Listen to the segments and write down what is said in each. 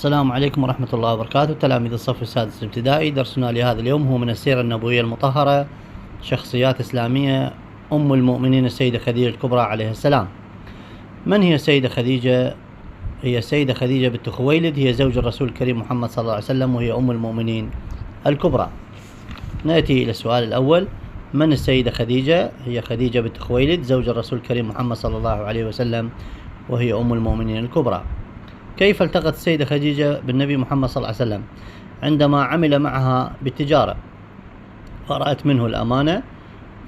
السلام عليكم ورحمة الله وبركاته. تلاميذ الصف السادس الابتدائي، درسنا لهذا اليوم هو من السيرة النبوية المطهرة، شخصيات إسلامية. أم المؤمنين السيدة خديجة الكبرى عليه السلام. من هي السيدة خديجة؟ هي السيدة خديجة بنت خويلد، هي زوج الرسول الكريم محمد صلى الله عليه وسلم، وهي أم المؤمنين الكبرى. نأتي إلى السؤال الأول: من السيدة خديجة؟ هي خديجة بنت خويلد زوج الرسول الكريم محمد صلى الله عليه وسلم، وهي أم المؤمنين الكبرى. كيف التقت السيدة خديجة بالنبي محمد صلى الله عليه وسلم؟ عندما عمل معها بالتجارة، فرأت منه الأمانة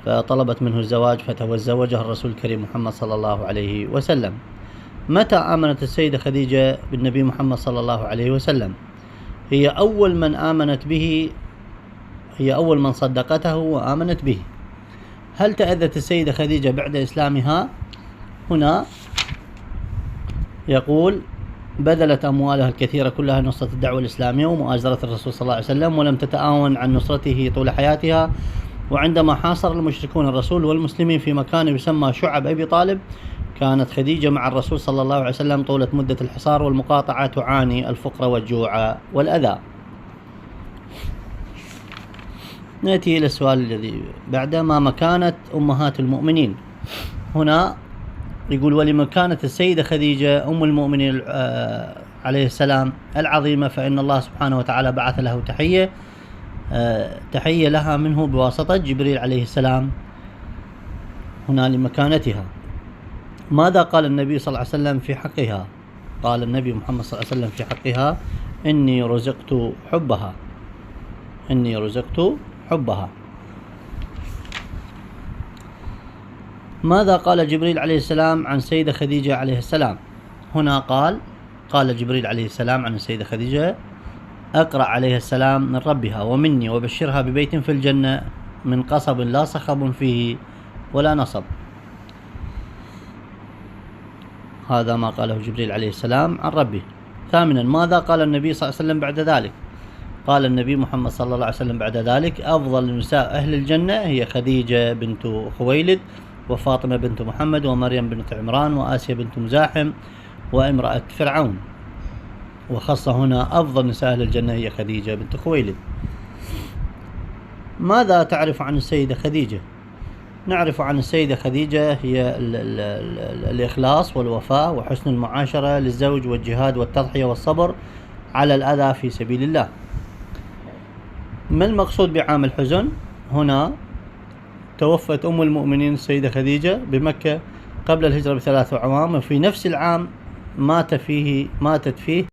فطلبت منه الزواج، فتزوجها الرسول الكريم محمد صلى الله عليه وسلم. متى آمنت السيدة خديجة بالنبي محمد صلى الله عليه وسلم؟ هي أول من آمنت به، هي أول من صدقته وآمنت به. هل تأذت السيدة خديجة بعد إسلامها؟ هنا يقول: بذلت أموالها الكثيرة كلها نصرة الدعوة الإسلامية ومؤازرة الرسول صلى الله عليه وسلم، ولم تتآون عن نصرته طول حياتها. وعندما حاصر المشركون الرسول والمسلمين في مكان يسمى شعب أبي طالب، كانت خديجة مع الرسول صلى الله عليه وسلم طولة مدة الحصار والمقاطعة، تعاني الفقر والجوع والأذى. نأتي إلى السؤال الذي بعد: ما مكانة أمهات المؤمنين؟ هنا يقول: ولما كانت السيدة خديجة أم المؤمنين عليه السلام العظيمة، فإن الله سبحانه وتعالى بعث له تحية لها منه بواسطة جبريل عليه السلام. هنا لمكانتها. ماذا قال النبي صلى الله عليه وسلم في حقها؟ قال النبي محمد صلى الله عليه وسلم في حقها: إني رزقت حبها، إني رزقت حبها. ماذا قال جبريل عليه السلام عن السيدة خديجة عليه السلام؟ هنا قال جبريل عليه السلام عن السيدة خديجة: أقرأ عليه السلام من ربها ومني، وبشرها ببيت في الجنة من قصب لا صخب فيه ولا نصب. هذا ما قاله جبريل عليه السلام عن ربه. ثامنا: ماذا قال النبي صلى الله عليه وسلم بعد ذلك؟ قال النبي محمد صلى الله عليه وسلم بعد ذلك: أفضل نساء أهل الجنة هي خديجة بنت خويلد، وفاطمة بنت محمد، ومريم بنت عمران، وآسيا بنت مزاحم، وامرأة فرعون. وخص هنا أفضل نساء أهل الجنة هي خديجة بنت خويلد. ماذا تعرف عن السيدة خديجة؟ نعرف عن السيدة خديجة هي الإخلاص والوفاء وحسن المعاشرة للزوج، والجهاد والتضحية والصبر على الأذى في سبيل الله. ما المقصود بعام الحزن؟ هنا توفت أم المؤمنين السيدة خديجة بمكة قبل الهجرة ب3 أعوام، وفي نفس العام ماتت فيه